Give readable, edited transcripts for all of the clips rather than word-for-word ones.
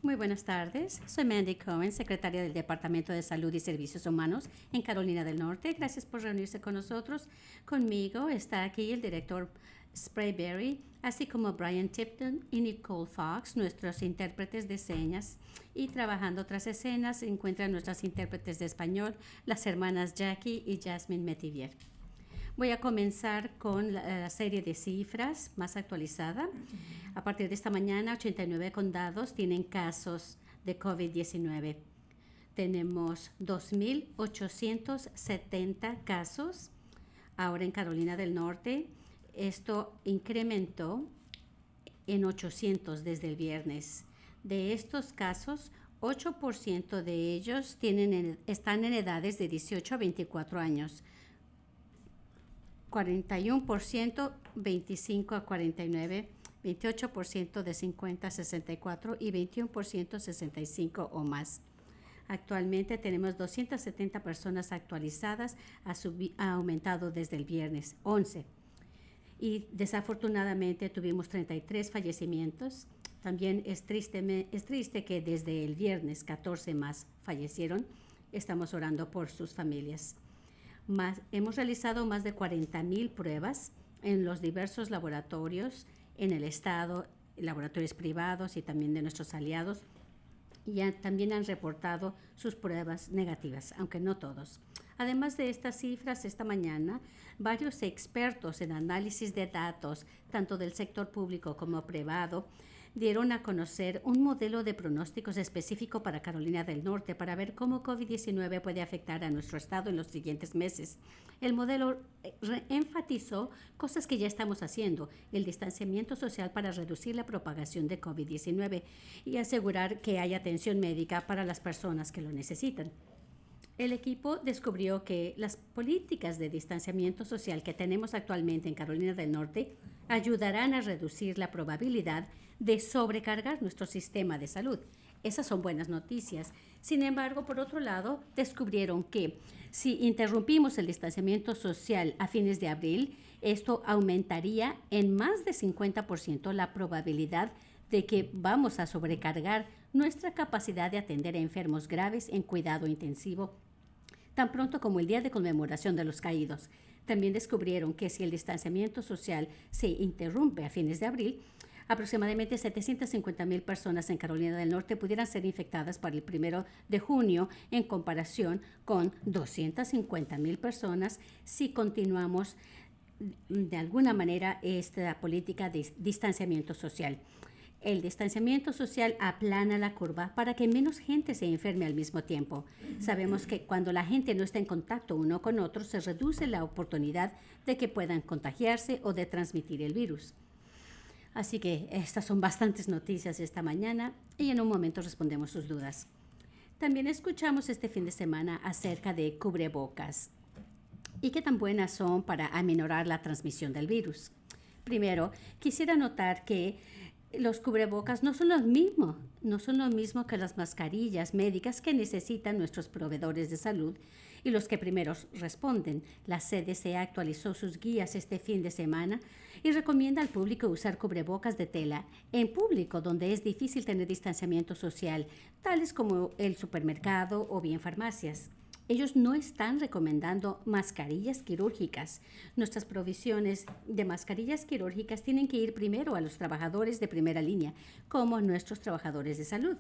Muy buenas tardes. Soy Mandy Cohen, secretaria del Departamento de Salud y Servicios Humanos en Carolina del Norte. Gracias por reunirse con nosotros. Conmigo está aquí el director Sprayberry, así como Brian Tipton y Nicole Fox, nuestros intérpretes de señas. Y trabajando tras escenas se encuentran nuestras intérpretes de español, las hermanas Jackie y Jasmine Metivier. Voy a comenzar con la serie de cifras más actualizada. A partir de esta mañana, 89 condados tienen casos de COVID-19. Tenemos 2.870 casos ahora en Carolina del Norte. Esto incrementó en 800 desde el viernes. De estos casos, 8% de ellos están en edades de 18 a 24 años. 41% 25 a 49, 28% de 50 a 64 y 21% 65 o más. Actualmente tenemos 270 personas actualizadas, ha aumentado desde el viernes 11. Y desafortunadamente tuvimos 33 fallecimientos. También es triste que desde el viernes 14 más fallecieron. Estamos orando por sus familias. Hemos realizado más de 40,000 pruebas en los diversos laboratorios en el estado, laboratorios privados y también de nuestros aliados. Y también han reportado sus pruebas negativas, aunque no todos. Además de estas cifras, esta mañana, varios expertos en análisis de datos, tanto del sector público como privado, dieron a conocer un modelo de pronósticos específico para Carolina del Norte para ver cómo COVID-19 puede afectar a nuestro estado en los siguientes meses. El modelo enfatizó cosas que ya estamos haciendo, el distanciamiento social para reducir la propagación de COVID-19 y asegurar que haya atención médica para las personas que lo necesitan. El equipo descubrió que las políticas de distanciamiento social que tenemos actualmente en Carolina del Norte ayudarán a reducir la probabilidad de sobrecargar nuestro sistema de salud. Esas son buenas noticias. Sin embargo, por otro lado, descubrieron que si interrumpimos el distanciamiento social a fines de abril, esto aumentaría en más de 50% la probabilidad de que vamos a sobrecargar nuestra capacidad de atender a enfermos graves en cuidado intensivo tan pronto como el día de conmemoración de los caídos. También descubrieron que si el distanciamiento social se interrumpe a fines de abril, aproximadamente 750,000 personas en Carolina del Norte pudieran ser infectadas para el 1 de junio en comparación con 250,000 personas si continuamos de alguna manera esta política de distanciamiento social. El distanciamiento social aplana la curva para que menos gente se enferme al mismo tiempo. Sabemos que cuando la gente no está en contacto uno con otro, se reduce la oportunidad de que puedan contagiarse o de transmitir el virus. Así que estas son bastantes noticias esta mañana y en un momento respondemos sus dudas. También escuchamos este fin de semana acerca de cubrebocas y qué tan buenas son para aminorar la transmisión del virus. Primero, quisiera notar que los cubrebocas no son lo mismo que las mascarillas médicas que necesitan nuestros proveedores de salud y los que primero responden. La CDC actualizó sus guías este fin de semana y recomienda al público usar cubrebocas de tela en público donde es difícil tener distanciamiento social, tales como el supermercado o bien farmacias. Ellos no están recomendando mascarillas quirúrgicas. Nuestras provisiones de mascarillas quirúrgicas tienen que ir primero a los trabajadores de primera línea, como nuestros trabajadores de salud.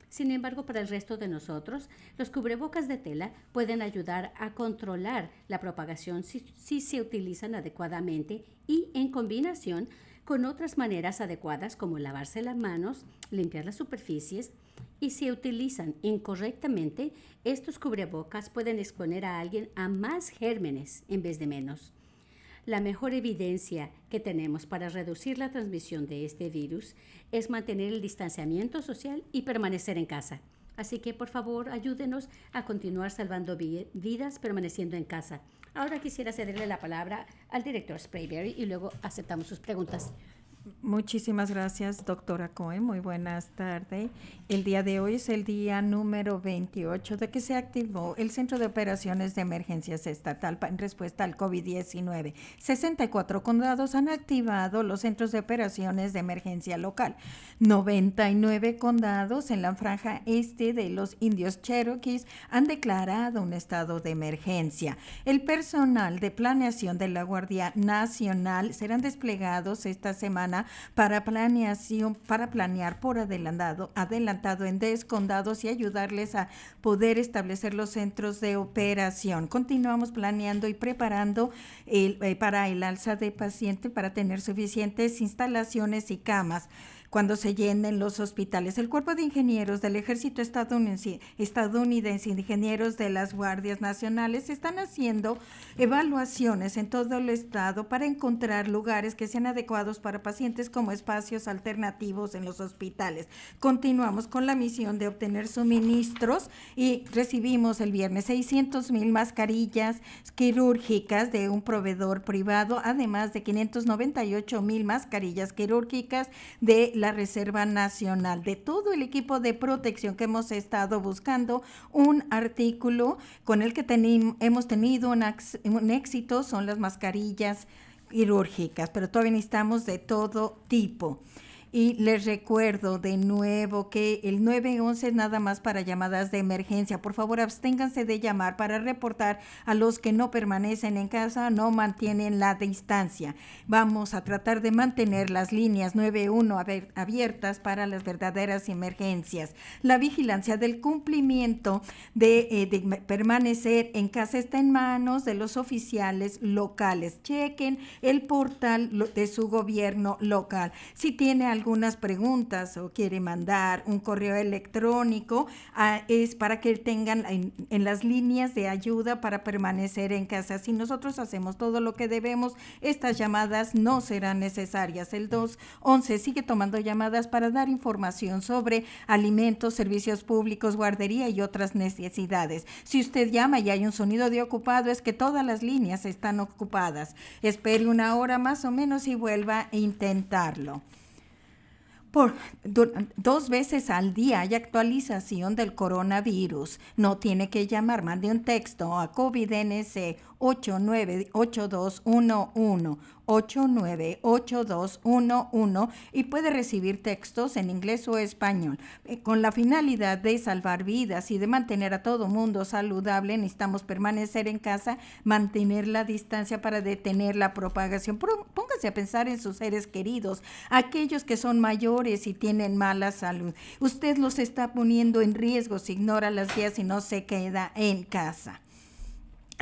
Sin embargo, para el resto de nosotros, los cubrebocas de tela pueden ayudar a controlar la propagación si se utilizan adecuadamente y en combinación con otras maneras adecuadas como lavarse las manos, limpiar las superficies, y si utilizan incorrectamente, estos cubrebocas pueden exponer a alguien a más gérmenes en vez de menos. La mejor evidencia que tenemos para reducir la transmisión de este virus es mantener el distanciamiento social y permanecer en casa. Así que, por favor, ayúdenos a continuar salvando vidas permaneciendo en casa. Ahora quisiera cederle la palabra al director Sprayberry y luego aceptamos sus preguntas. Muchísimas gracias, doctora Cohen. Muy buenas tardes. El día de hoy es el día número 28 de que se activó el Centro de Operaciones de Emergencias Estatal en respuesta al COVID-19. 64 condados han activado los centros de operaciones de emergencia local. 99 condados en la franja este de los indios Cherokees han declarado un estado de emergencia. El personal de planeación de la Guardia Nacional serán desplegados esta semana para planear por adelantado en 10 condados y ayudarles a poder establecer los centros de operación. Continuamos planeando y preparando para el alza de pacientes para tener suficientes instalaciones y camas cuando se llenen los hospitales. El Cuerpo de Ingenieros del Ejército estadounidense y ingenieros de las Guardias Nacionales están haciendo evaluaciones en todo el estado para encontrar lugares que sean adecuados para pacientes como espacios alternativos en los hospitales. Continuamos con la misión de obtener suministros y recibimos el viernes 600,000 mascarillas quirúrgicas de un proveedor privado, además de 598,000 mascarillas quirúrgicas de la Reserva Nacional. De todo el equipo de protección que hemos estado buscando, un artículo con el que hemos tenido un éxito son las mascarillas quirúrgicas, pero todavía necesitamos de todo tipo. Y les recuerdo de nuevo que el 911 es nada más para llamadas de emergencia. Por favor, absténganse de llamar para reportar a los que no permanecen en casa, no mantienen la distancia. Vamos a tratar de mantener las líneas 911 abiertas para las verdaderas emergencias. La vigilancia del cumplimiento de permanecer en casa está en manos de los oficiales locales. Chequen el portal de su gobierno local. Si tiene algunas preguntas o quiere mandar un correo electrónico, es para que tengan en las líneas de ayuda para permanecer en casa. Si nosotros hacemos todo lo que debemos, estas llamadas no serán necesarias. El 211 sigue tomando llamadas para dar información sobre alimentos, servicios públicos, guardería y otras necesidades. Si usted llama y hay un sonido de ocupado, es que todas las líneas están ocupadas. Espere una hora más o menos y vuelva a intentarlo. 2 veces al día hay actualización del coronavirus. No tiene que llamar, mande un texto a COVID-NC 898211 898211 y puede recibir textos en inglés o español. Con la finalidad de salvar vidas y de mantener a todo mundo saludable, necesitamos permanecer en casa, mantener la distancia para detener la propagación. Póngase a pensar en sus seres queridos, aquellos que son mayores y tienen mala salud. Usted los está poniendo en riesgo si ignora las guías y no se queda en casa.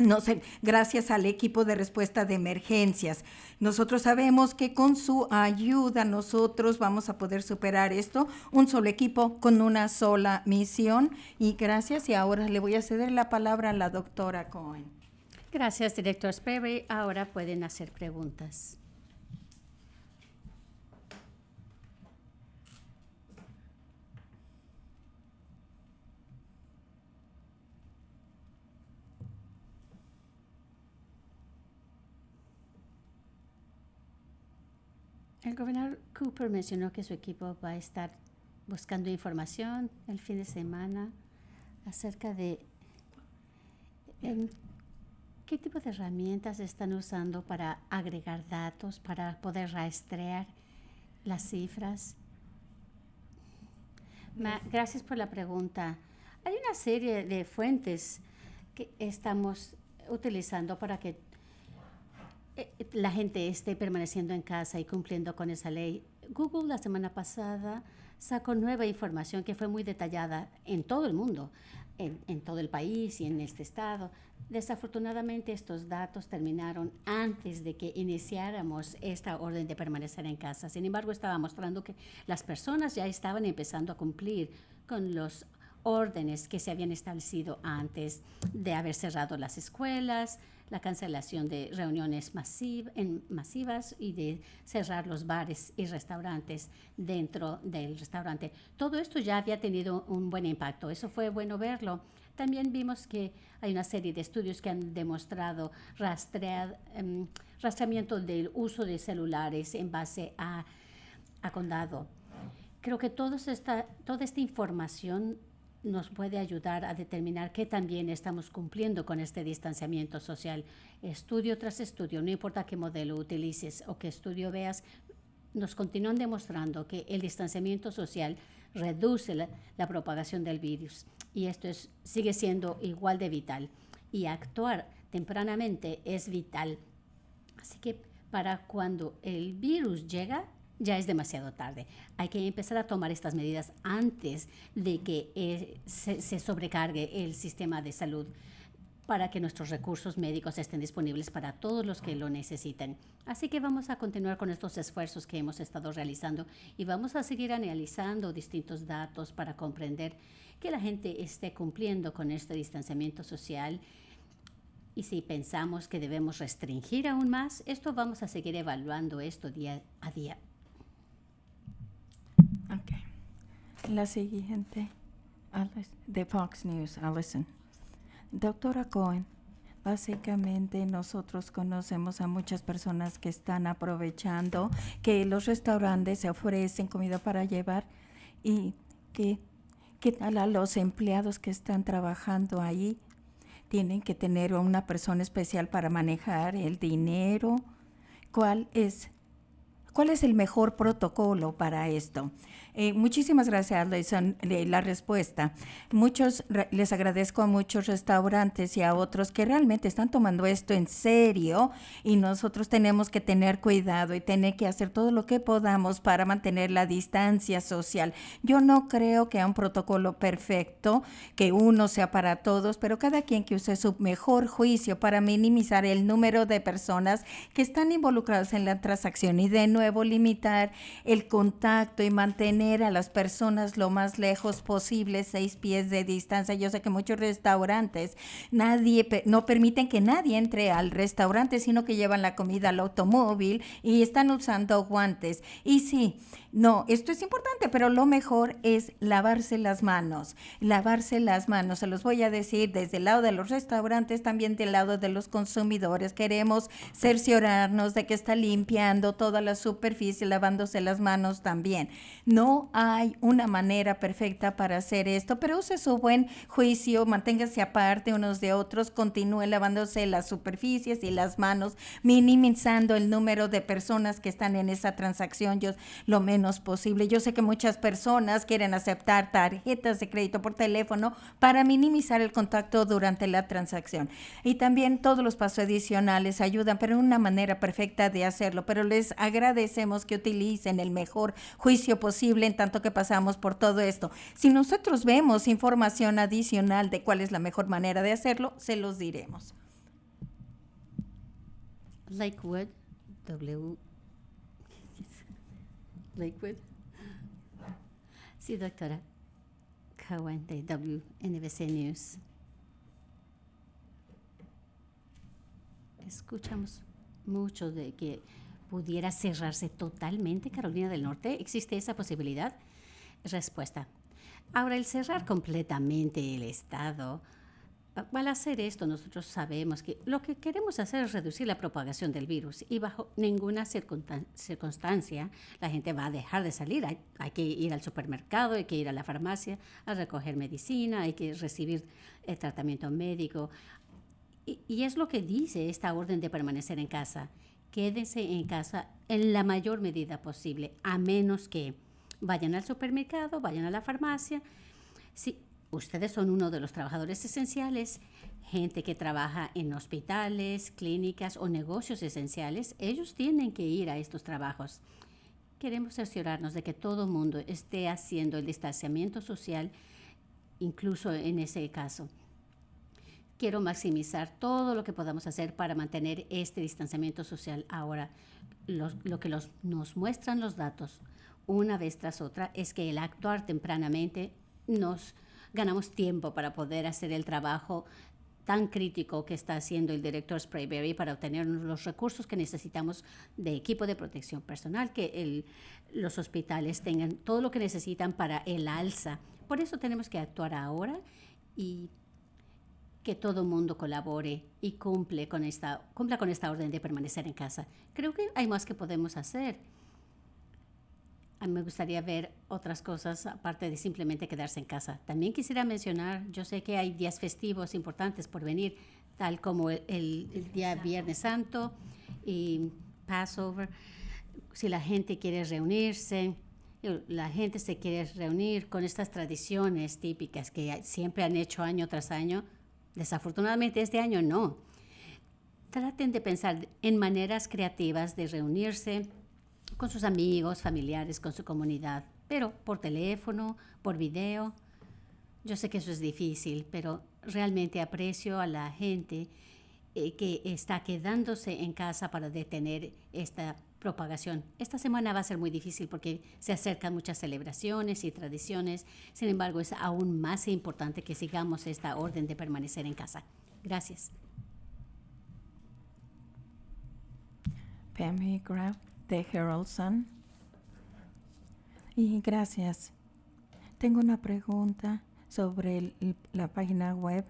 No sé, gracias al equipo de respuesta de emergencias. Nosotros sabemos que con su ayuda nosotros vamos a poder superar esto. Un solo equipo con una sola misión. Y gracias. Y ahora le voy a ceder la palabra a la doctora Cohen. Gracias, director Sperry. Ahora pueden hacer preguntas. El gobernador Cooper mencionó que su equipo va a estar buscando información el fin de semana acerca de qué tipo de herramientas están usando para agregar datos, para poder rastrear las cifras. Gracias por la pregunta. Hay una serie de fuentes que estamos utilizando para que la gente esté permaneciendo en casa y cumpliendo con esa ley. Google la semana pasada sacó nueva información que fue muy detallada en todo el mundo, en todo el país y en este estado. Desafortunadamente, estos datos terminaron antes de que iniciáramos esta orden de permanecer en casa. Sin embargo, estaba mostrando que las personas ya estaban empezando a cumplir con los órdenes que se habían establecido antes de haber cerrado las escuelas, la cancelación de reuniones masivas y de cerrar los bares y restaurantes dentro del restaurante. Todo esto ya había tenido un buen impacto. Eso fue bueno verlo. También vimos que hay una serie de estudios que han demostrado rastreamiento del uso de celulares en base a a condado. Creo que toda esta información nos puede ayudar a determinar que también estamos cumpliendo con este distanciamiento social. Estudio tras estudio, no importa qué modelo utilices o qué estudio veas, nos continúan demostrando que el distanciamiento social reduce la propagación del virus y esto sigue siendo igual de vital. Y actuar tempranamente es vital. Así que para cuando el virus llega, ya es demasiado tarde. Hay que empezar a tomar estas medidas antes de que se sobrecargue el sistema de salud para que nuestros recursos médicos estén disponibles para todos los que lo necesiten. Así que vamos a continuar con estos esfuerzos que hemos estado realizando y vamos a seguir analizando distintos datos para comprender que la gente esté cumpliendo con este distanciamiento social. Y si pensamos que debemos restringir aún más, vamos a seguir evaluando esto día a día. Okay. La siguiente, de Fox News, Allison. Doctora Cohen, básicamente nosotros conocemos a muchas personas que están aprovechando que los restaurantes se ofrecen comida para llevar y ¿qué tal a los empleados que están trabajando ahí? Tienen que tener una persona especial para manejar el dinero. ¿Cuál es el mejor protocolo para esto? Muchísimas gracias, Alison, la respuesta. Les agradezco a muchos restaurantes y a otros que realmente están tomando esto en serio y nosotros tenemos que tener cuidado y tener que hacer todo lo que podamos para mantener la distancia social. Yo no creo que haya un protocolo perfecto, que uno sea para todos, pero cada quien que use su mejor juicio para minimizar el número de personas que están involucradas en la transacción y de nuevo limitar el contacto y mantener a las personas lo más lejos posible, 6 pies de distancia. Yo sé que muchos restaurantes no permiten que nadie entre al restaurante, sino que llevan la comida al automóvil y están usando guantes. Y sí, no, esto es importante, pero lo mejor es lavarse las manos. Se los voy a decir desde el lado de los restaurantes, también del lado de los consumidores. Queremos cerciorarnos de que está limpiando toda la superficie, lavándose las manos también. No hay una manera perfecta para hacer esto, pero use su buen juicio, manténgase aparte unos de otros, continúe lavándose las superficies y las manos, minimizando el número de personas que están en esa transacción lo menos posible. Yo sé que muchas personas quieren aceptar tarjetas de crédito por teléfono para minimizar el contacto durante la transacción. Y también todos los pasos adicionales ayudan, pero en una manera perfecta de hacerlo. Pero les agradecemos que utilicen el mejor juicio posible en tanto que pasamos por todo esto. Si nosotros vemos información adicional de cuál es la mejor manera de hacerlo, se los diremos. Lakewood, Lakewood. Sí, doctora. Cohen de WNBC News. Escuchamos mucho de que pudiera cerrarse totalmente Carolina del Norte. ¿Existe esa posibilidad? Respuesta. Ahora, el cerrar completamente el estado, al hacer esto, nosotros sabemos que lo que queremos hacer es reducir la propagación del virus y bajo ninguna circunstancia la gente va a dejar de salir. Hay que ir al supermercado, hay que ir a la farmacia a recoger medicina, hay que recibir tratamiento médico. Y es lo que dice esta orden de permanecer en casa. Quédense en casa en la mayor medida posible, a menos que vayan al supermercado, vayan a la farmacia. Si ustedes son uno de los trabajadores esenciales, gente que trabaja en hospitales, clínicas o negocios esenciales, ellos tienen que ir a estos trabajos. Queremos cerciorarnos de que todo el mundo esté haciendo el distanciamiento social, incluso en ese caso. Quiero maximizar todo lo que podamos hacer para mantener este distanciamiento social. Ahora, lo que nos muestran los datos una vez tras otra es que el actuar tempranamente nos ganamos tiempo para poder hacer el trabajo tan crítico que está haciendo el director Sprayberry para obtener los recursos que necesitamos de equipo de protección personal, que los hospitales tengan todo lo que necesitan para el alza. Por eso tenemos que actuar ahora y que todo el mundo colabore y cumpla con esta orden de permanecer en casa. Creo que hay más que podemos hacer. A mí me gustaría ver otras cosas aparte de simplemente quedarse en casa. También quisiera mencionar, yo sé que hay días festivos importantes por venir, tal como el día Viernes Santo y Passover. Si la gente quiere reunirse, la gente se quiere reunir con estas tradiciones típicas que siempre han hecho año tras año. Desafortunadamente este año no. Traten de pensar en maneras creativas de reunirse con sus amigos, familiares, con su comunidad, pero por teléfono, por video. Yo sé que eso es difícil, pero realmente aprecio a la gente que está quedándose en casa para detener esta propagación. Esta semana va a ser muy difícil porque se acercan muchas celebraciones y tradiciones. Sin embargo, es aún más importante que sigamos esta orden de permanecer en casa. Gracias. Pammy Graff, de Herald Sun. Y gracias. Tengo una pregunta sobre la página web.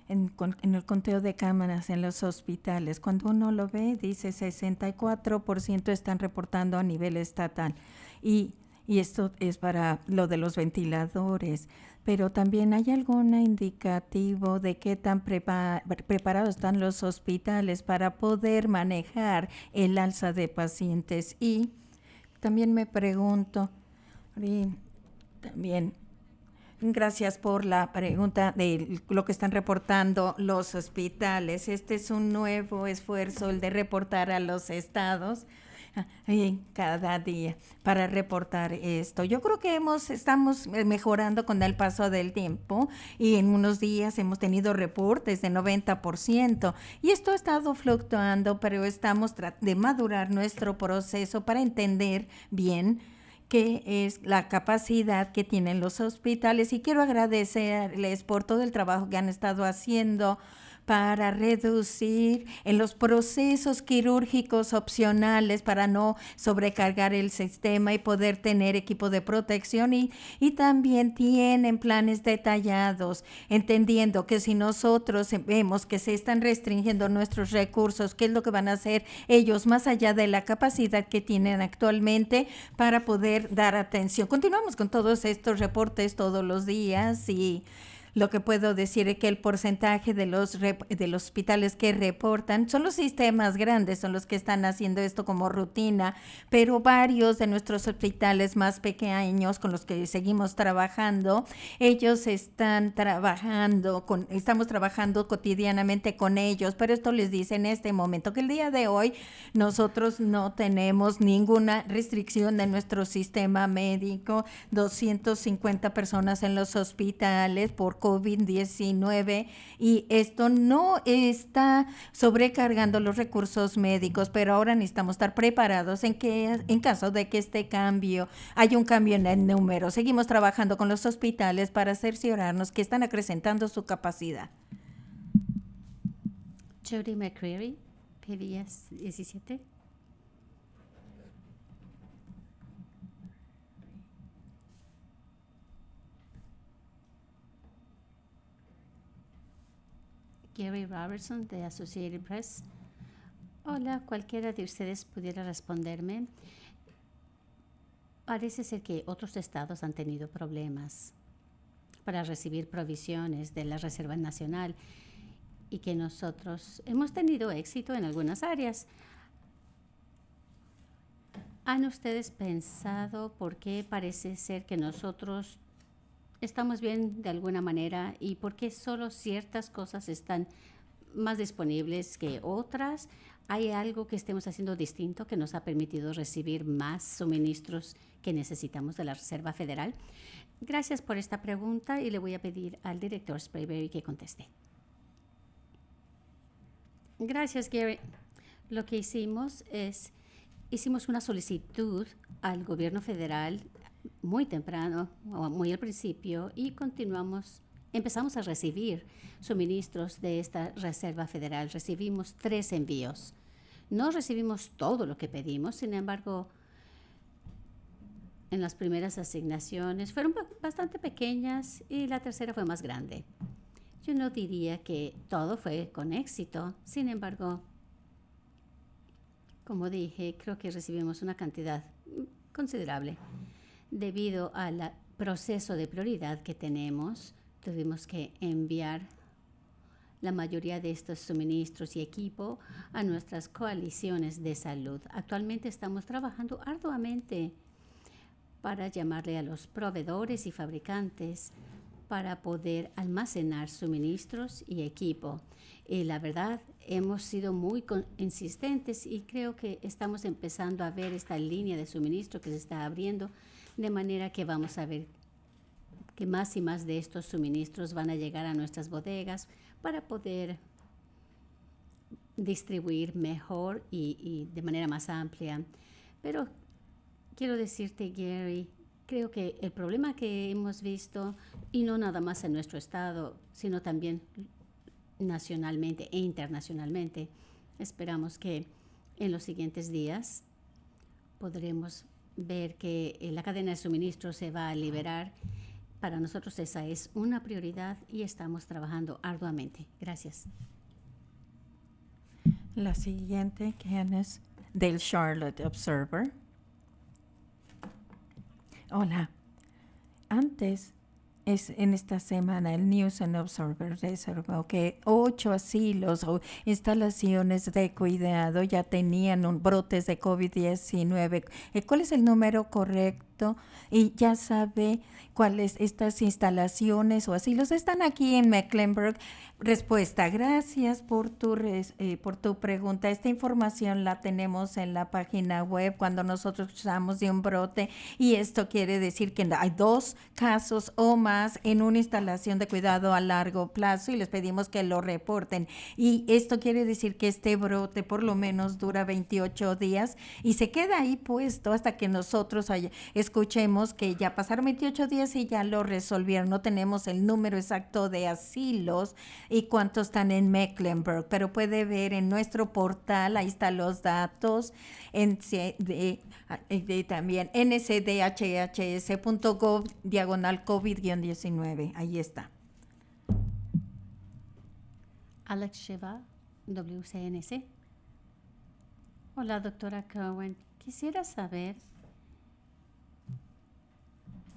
En el conteo de cámaras en los hospitales, cuando uno lo ve, dice 64% están reportando a nivel estatal. Y esto es para lo de los ventiladores. Pero también hay algún indicativo de qué tan preparados están los hospitales para poder manejar el alza de pacientes. Y también me pregunto, y también gracias por la pregunta de lo que están reportando los hospitales. Este es un nuevo esfuerzo, el de reportar a los estados cada día para reportar esto. Yo creo que estamos mejorando con el paso del tiempo y en unos días hemos tenido reportes de 90% y esto ha estado fluctuando, pero estamos de madurar nuestro proceso para entender bien qué es la capacidad que tienen los hospitales y quiero agradecerles por todo el trabajo que han estado haciendo para reducir en los procesos quirúrgicos opcionales para no sobrecargar el sistema y poder tener equipo de protección y también tienen planes detallados, entendiendo que si nosotros vemos que se están restringiendo nuestros recursos, ¿qué es lo que van a hacer ellos más allá de la capacidad que tienen actualmente para poder dar atención? Continuamos con todos estos reportes todos los días y lo que puedo decir es que el porcentaje de los hospitales que reportan son los sistemas grandes, son los que están haciendo esto como rutina, pero varios de nuestros hospitales más pequeños con los que seguimos trabajando, ellos estamos trabajando cotidianamente con ellos, pero esto les dice en este momento que el día de hoy nosotros no tenemos ninguna restricción de nuestro sistema médico, 250 personas en los hospitales por COVID-19 y esto no está sobrecargando los recursos médicos, pero ahora necesitamos estar preparados en caso de que haya un cambio en el número. Seguimos trabajando con los hospitales para cerciorarnos que están acrecentando su capacidad. Jody McCreary, PBS 17. Gary Robertson, de Associated Press. Hola, cualquiera de ustedes pudiera responderme. Parece ser que otros estados han tenido problemas para recibir provisiones de la Reserva Nacional y que nosotros hemos tenido éxito en algunas áreas. ¿Han ustedes pensado por qué parece ser que nosotros estamos bien de alguna manera y por qué solo ciertas cosas están más disponibles que otras? ¿Hay algo que estemos haciendo distinto que nos ha permitido recibir más suministros que necesitamos de la Reserva Federal? Gracias por esta pregunta y le voy a pedir al director Sprayberry que conteste. Gracias, Gary. Lo que hicimos una solicitud al gobierno federal muy temprano, muy al principio, y empezamos a recibir suministros de esta Reserva Federal. Recibimos 3 envíos. No recibimos todo lo que pedimos, sin embargo, en las primeras asignaciones fueron bastante pequeñas y la tercera fue más grande. Yo no diría que todo fue con éxito, sin embargo, como dije, creo que recibimos una cantidad considerable. Debido al proceso de prioridad que tenemos, tuvimos que enviar la mayoría de estos suministros y equipo a nuestras coaliciones de salud. Actualmente estamos trabajando arduamente para llamarle a los proveedores y fabricantes para poder almacenar suministros y equipo. Y la verdad, hemos sido muy insistentes y creo que estamos empezando a ver esta línea de suministro que se está abriendo, de manera que vamos a ver que más y más de estos suministros van a llegar a nuestras bodegas para poder distribuir mejor y de manera más amplia. Pero quiero decirte, Gary, creo que el problema que hemos visto, y no nada más en nuestro estado, sino también nacionalmente e internacionalmente, esperamos que en los siguientes días podremos ver que la cadena de suministro se va a liberar. Para nosotros esa es una prioridad y estamos trabajando arduamente. Gracias. La siguiente, Candice, del Charlotte Observer. Hola. Antes, en esta semana, el News and Observer reservó que 8 asilos o instalaciones de cuidado ya tenían brotes de COVID-19. ¿Cuál es el número correcto? Y ya sabe cuáles estas instalaciones o asilos están aquí en Mecklenburg. Respuesta: gracias por tu pregunta. Esta información la tenemos en la página web cuando nosotros usamos de un brote, y esto quiere decir que hay 2 casos o más en una instalación de cuidado a largo plazo y les pedimos que lo reporten. Y esto quiere decir que este brote por lo menos dura 28 días y se queda ahí puesto hasta que nosotros escuchemos que ya pasaron 28 días y ya lo resolvieron. No tenemos el número exacto de asilos y cuántos están en Mecklenburg, pero puede ver en nuestro portal, ahí están los datos, también nsdhhs.gov/COVID-19, ahí está. Alex Sheva, WCNC. Hola, doctora Cohen. Quisiera saber,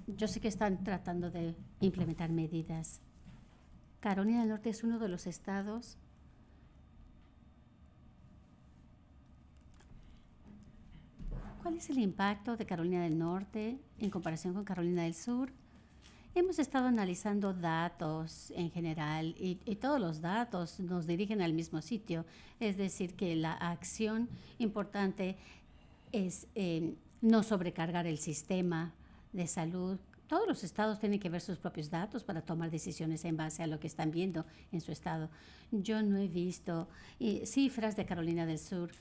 yo sé que están tratando de implementar medidas. Carolina del Norte es uno de los estados ¿Cuál es el impacto de Carolina del Norte en comparación con Carolina del Sur? Hemos estado analizando datos en general y todos los datos nos dirigen al mismo sitio, es decir, que la acción importante es no sobrecargar el sistema de salud. Todos los estados tienen que ver sus propios datos para tomar decisiones en base a lo que están viendo en su estado. Yo no he visto cifras de Carolina del Sur.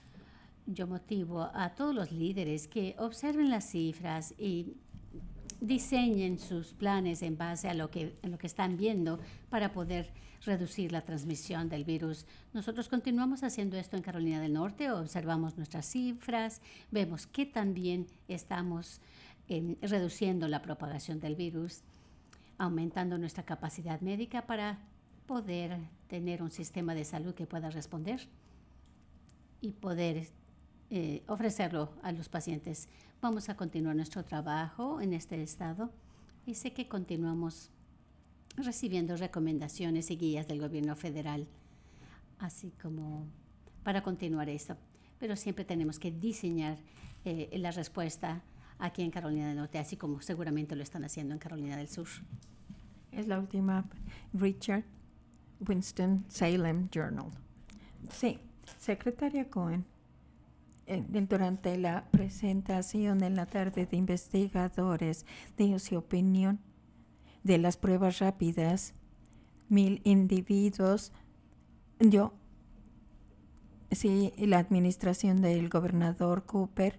Yo motivo a todos los líderes que observen las cifras y diseñen sus planes en base a lo que están viendo para poder reducir la transmisión del virus. Nosotros continuamos haciendo esto en Carolina del Norte, observamos nuestras cifras, vemos que también estamos reduciendo la propagación del virus, aumentando nuestra capacidad médica para poder tener un sistema de salud que pueda responder y poder ofrecerlo a los pacientes. Vamos a continuar nuestro trabajo en este estado y sé que continuamos recibiendo recomendaciones y guías del gobierno federal, así como para continuar esto. Pero siempre tenemos que diseñar la respuesta aquí en Carolina del Norte, así como seguramente lo están haciendo en Carolina del Sur. Es la última. Richard Winston-Salem Journal. Sí, secretaria Cohen. Durante la presentación en la tarde de investigadores dio su opinión de las pruebas rápidas. 1,000 individuos. La administración del gobernador Cooper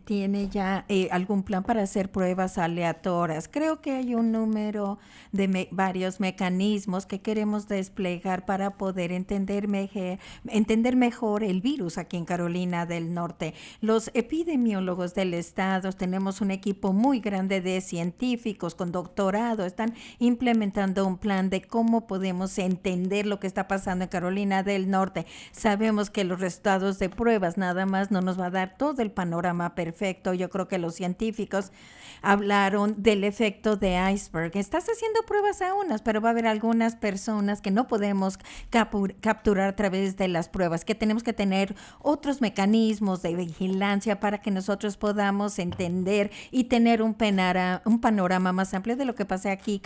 tiene ya algún plan para hacer pruebas aleatorias. Creo que hay un número de varios mecanismos que queremos desplegar para poder entender mejor el virus aquí en Carolina del Norte. Los epidemiólogos del estado, tenemos un equipo muy grande de científicos con doctorado, están implementando un plan de cómo podemos entender lo que está pasando en Carolina del Norte. Sabemos que los resultados de pruebas nada más no nos va a dar todo el panorama perfecto. Yo creo que los científicos hablaron del efecto de iceberg. Estás haciendo pruebas a unas, pero va a haber algunas personas que no podemos capturar a través de las pruebas, que tenemos que tener otros mecanismos de vigilancia para que nosotros podamos entender y tener un panorama más amplio de lo que pasa aquí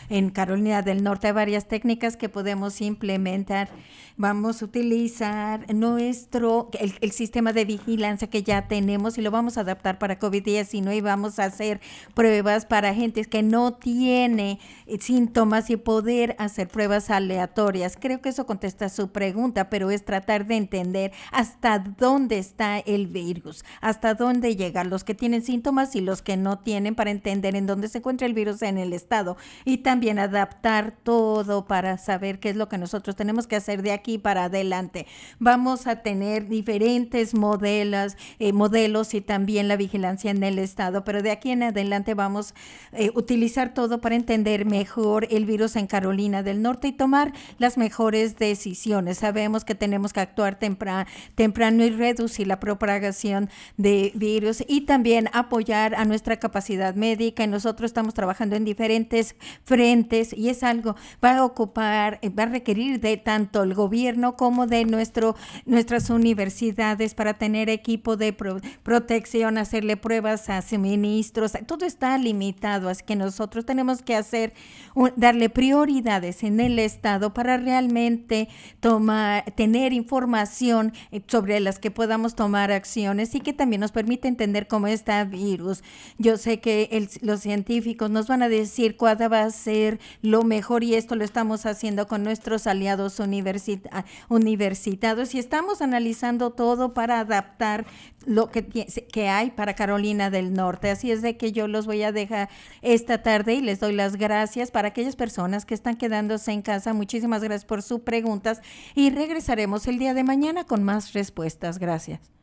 en Carolina del Norte. Hay varias técnicas que podemos implementar. Vamos a utilizar el sistema de vigilancia que ya tenemos y lo vamos a adaptar para COVID-19 y vamos a hacer pruebas para gente que no tiene síntomas y poder hacer pruebas aleatorias. Creo que eso contesta su pregunta, pero es tratar de entender hasta dónde está el virus, hasta dónde llegan los que tienen síntomas y los que no tienen, para entender en dónde se encuentra el virus en el estado y también adaptar todo para saber qué es lo que nosotros tenemos que hacer de aquí para adelante. Vamos a tener diferentes modelos y también la vigilancia en el estado, pero de aquí en adelante vamos a utilizar todo para entender mejor el virus en Carolina del Norte y tomar las mejores decisiones. Sabemos que tenemos que actuar temprano y reducir la propagación de virus y también apoyar a nuestra capacidad médica. Y nosotros estamos trabajando en diferentes frentes y es algo, va a requerir de tanto el gobierno como de nuestras universidades para tener equipo de protección, hacerle pruebas a suministros. Todo está limitado, así que nosotros tenemos que darle prioridades en el estado para realmente tener información sobre las que podamos tomar acciones y que también nos permite entender cómo está el virus. Yo sé que los científicos nos van a decir cuál va a ser lo mejor y esto lo estamos haciendo con nuestros aliados universitarios y estamos analizando todo para adaptar lo que hay para Carolina del Norte. Así es de que yo los voy a dejar esta tarde y les doy las gracias para aquellas personas que están quedándose en casa. Muchísimas gracias por sus preguntas y regresaremos el día de mañana con más respuestas. Gracias.